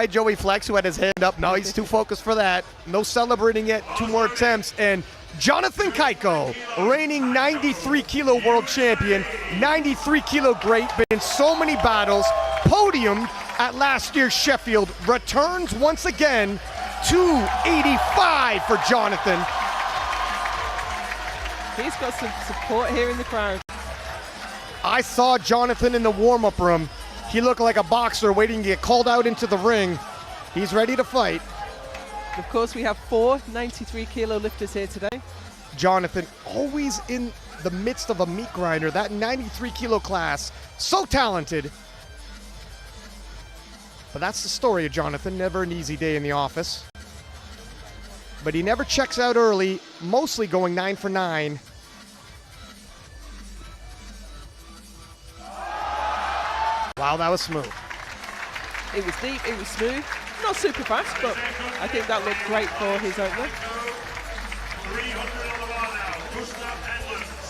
Joey Flex, who had his hand up. No, he's too focused for that. No celebrating it. 2 more attempts. And Jonathan Kao, reigning 93 kilo world champion, 93 kilo great, been in so many battles, podiumed at last year's Sheffield, returns once again, 285 for Jonathan. He's got some support here in the crowd. I saw Jonathan in the warm-up room. He looked like a boxer waiting to get called out into the ring. He's ready to fight. Of course, we have 4 93 kilo lifters here today. Jonathan, always in the midst of a meat grinder, that 93 kilo class, so talented. But that's the story of Jonathan, never an easy day in the office. But he never checks out early, mostly going 9 for 9. Wow, that was smooth. It was deep, it was smooth. Not super fast, but I think that looked great for his opener.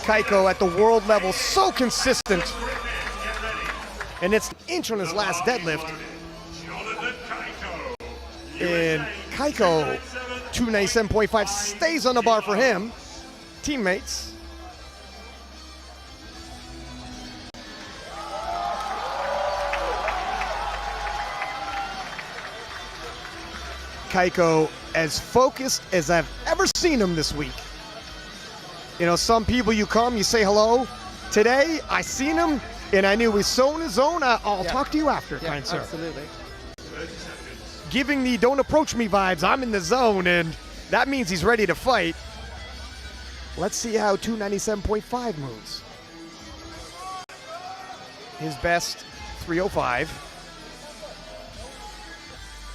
Cayco at the world level, so consistent. And it's an inch on his last deadlift. And Cayco, 297.5, stays on the bar for him. Teammates. Cayco as focused as I've ever seen him this week. You know, some people you come, you say hello. Today, I seen him and I knew he's so in his zone. I'll talk to you after, kind sir. Absolutely. Giving the don't approach me vibes. I'm in the zone, and that means he's ready to fight. Let's see how 297.5 moves. His best, 305.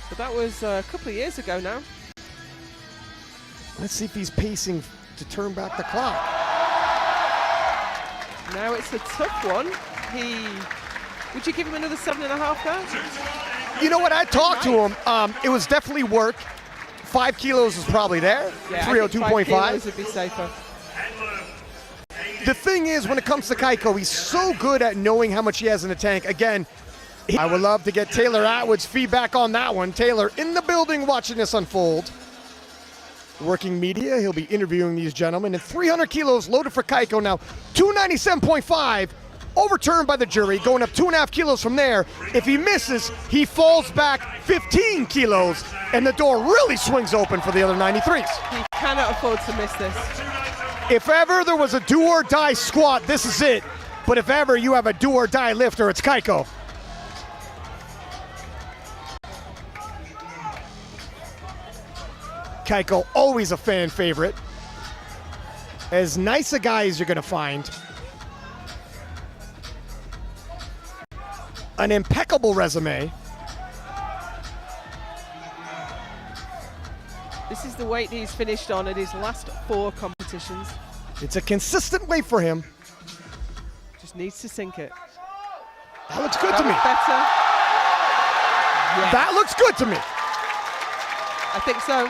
But that was a couple of years ago now. Let's see if he's pacing to turn back the clock. Now it's a tough one. Would you give him another 7.5 there? You know what? I talked to him. It was definitely work. 5 kilos is probably there. Yeah, 302.5. 5 kilos would be safer. The thing is, when it comes to Cayco, he's so good at knowing how much he has in the tank. Again, I would love to get Taylor Atwood's feedback on that one. Taylor in the building watching this unfold. Working media, he'll be interviewing these gentlemen. And 300 kilos loaded for Cayco now. 297.5, overturned by the jury, going up 2.5 kilos from there. If he misses, he falls back 15 kilos, and the door really swings open for the other 93s. He cannot afford to miss this. If ever there was a do-or-die squat, this is it. But if ever you have a do-or-die lifter, it's Cayco. Cayco, always a fan favorite. As nice a guy as you're gonna find. An impeccable resume. This is the weight he's finished on at his last 4 competitions. It's a consistent weight for him. Just needs to sink it. That looks good to me. Better. Yes. That looks good to me. I think so.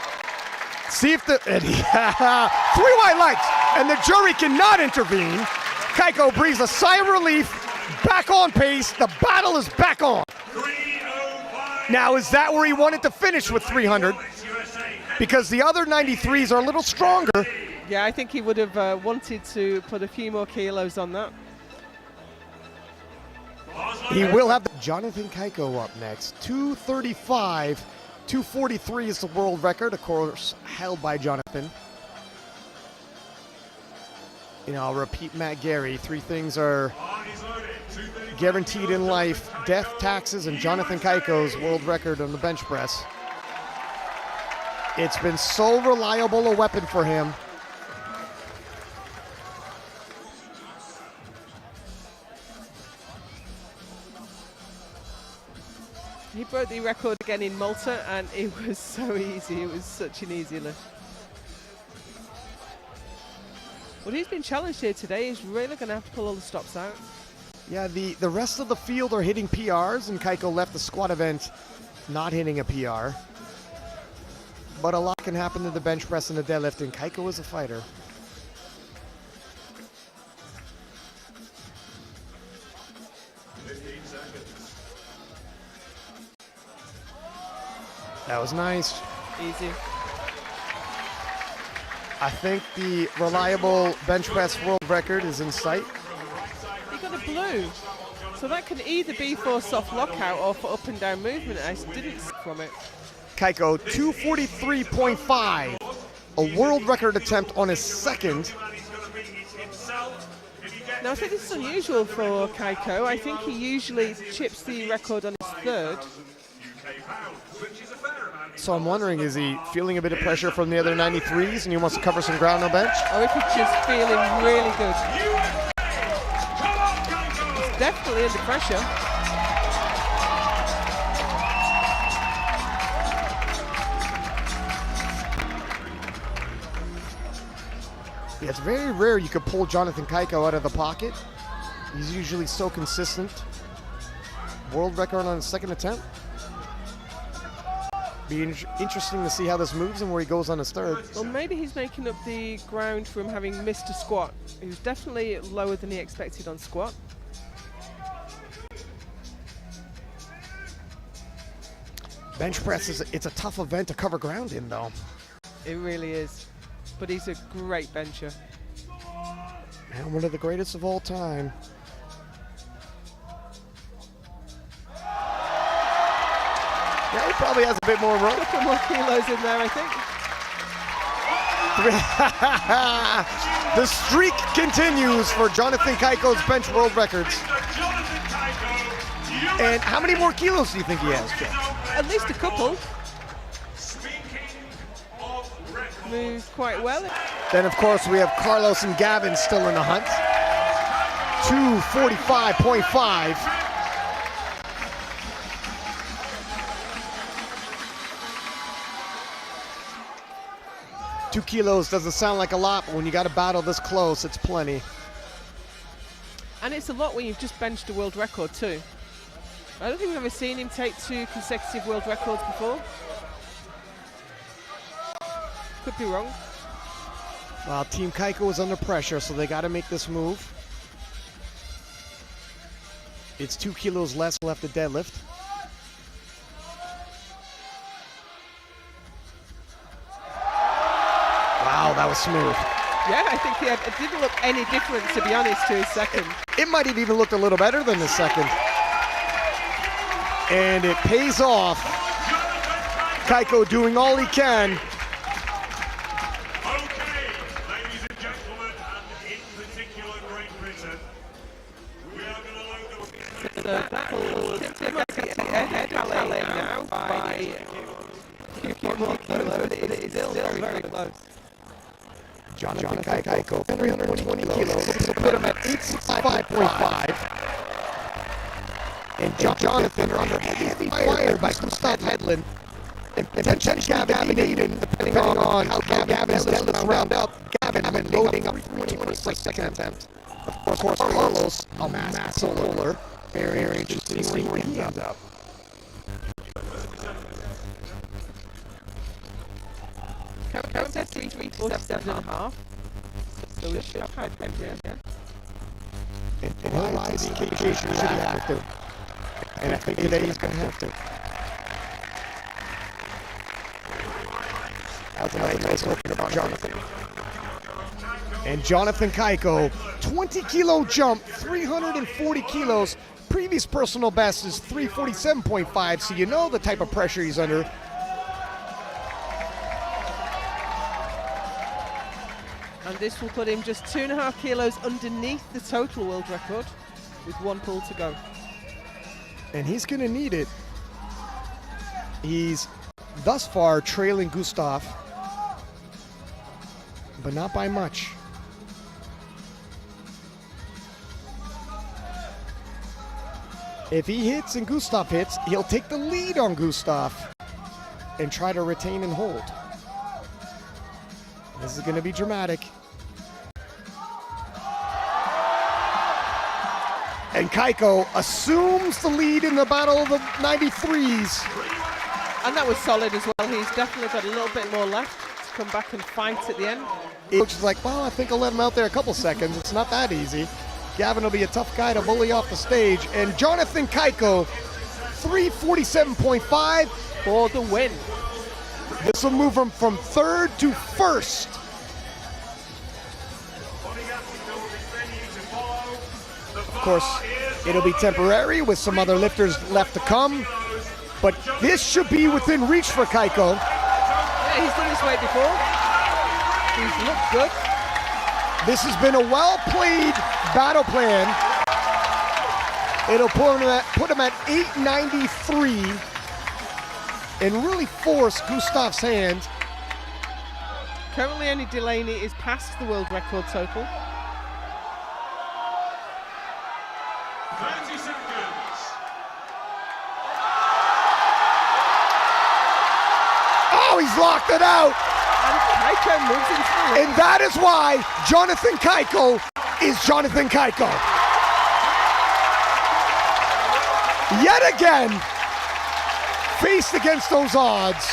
See if the 3 white lights, and the jury cannot intervene. Cayco breathes a sigh of relief, back on pace. The battle is back on. Now, is that where he wanted to finish with 300? Because the other 93s are a little stronger. Yeah, I think he would have wanted to put a few more kilos on that. He will have Jonathan Cayco up next. 235. 243 is the world record, of course, held by Jonathan. You know, I'll repeat Matt Gary. 3 things are guaranteed in life: death, taxes, and Jonathan Cayco's world record on the bench press. It's been so reliable a weapon for him. He broke the record again in Malta, and it was so easy. It was such an easy lift. Well, he's been challenged here today. He's really going to have to pull all the stops out. Yeah, the rest of the field are hitting PRs, and Cayco left the squat event not hitting a PR. But a lot can happen to the bench press and the deadlift, and Cayco is a fighter. That was nice. Easy. I think the reliable bench press world record is in sight. He got a blue. So that can either be for soft lockout or for up and down movement. I didn't see from it. Cayco, 243.5. A world record attempt on his second. Now I think this is unusual for Cayco. I think he usually chips the record on his third. So I'm wondering, is he feeling a bit of pressure from the other 93s and he wants to cover some ground on bench? Or if he's just feeling really good. He's definitely under pressure. Yeah, it's very rare you could pull Jonathan Cayco out of the pocket. He's usually so consistent. World record on his second attempt. Be interesting to see how this moves and where he goes on his third. Well, maybe he's making up the ground from having missed a squat. He was definitely lower than he expected on squat. Bench press it's a tough event to cover ground in, though. It really is. But he's a great bencher. And one of the greatest of all time. Yeah, he probably has a bit more room. A couple more kilos in there, I think. The streak continues for Jonathan Cayco's bench world records. And how many more kilos do you think he has, Jeff? At least a couple. Moved quite well. Then, of course, we have Carlos and Gavin still in the hunt. 245.5. Two kilos doesn't sound like a lot, but when you got a battle this close, it's plenty. And it's a lot when you've just benched a world record too. I don't think we've ever seen him take 2 consecutive world records before. Could be wrong. Well, Team Cayco is under pressure, so they got to make this move. It's 2 kilos less left to deadlift. Wow, that was smooth. Yeah, I think it didn't look any different, to be honest, to his second. It might have even looked a little better than the second. And it pays off. Cayco doing all he can. Okay, ladies and gentlemen, and in particular Great Britain, we are going to load the... So that will systematically ahead LA now by a few more kilos, but it is still very close. Jonathan Cayco, 320 kilos, so put him at 85.5. And Jonathan are under heavy fire by Gustav Hedlund. And potentially Gavin Aiden, depending on how Gavin is round up. Gavin loading up 20 for his second attempt. Of course, Carlos, a massive roller. Very interesting where he ends up. Count at 347.5. So we should have had him there. And realize the occasion should he have to. And I think today he's going to have to. That was a nice opening about Jonathan. And Jonathan Cayco, 20 kilo jump, 340 kilos. Previous personal best is 347.5, so you know the type of pressure he's under. And this will put him just 2.5 kilos underneath the total world record with 1 pull to go. And he's going to need it. He's thus far trailing Gustav, but not by much. If he hits and Gustav hits, he'll take the lead on Gustav and try to retain and hold. This is going to be dramatic. And Cayco assumes the lead in the battle of the 93s. And that was solid as well. He's definitely got a little bit more left to come back and fight at the end. Coach is like, well, I think I'll let him out there a couple seconds. It's not that easy. Gavin will be a tough guy to bully off the stage. And Jonathan Cayco, 347.5. for the win. This will move him from third to first. Of course, it'll be temporary with some other lifters left to come, but this should be within reach for Cayco. Yeah, he's done this weight before. He's looked good. This has been a well-played battle plan. It'll put him at 893 and really force Gustav's hand. Currently only Delaney is past the world record total. 30 seconds. Oh, he's locked it out. And Cayco moves into the lead. And that is why Jonathan Kao is Jonathan Kao. Yet again, faced against those odds.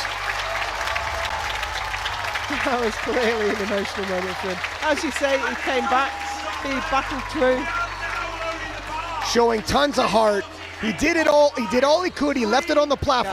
That was clearly an emotional moment for him. As you say, he came back, he battled through. Showing tons of heart. He did it all. He did all he could. He left it on the platform.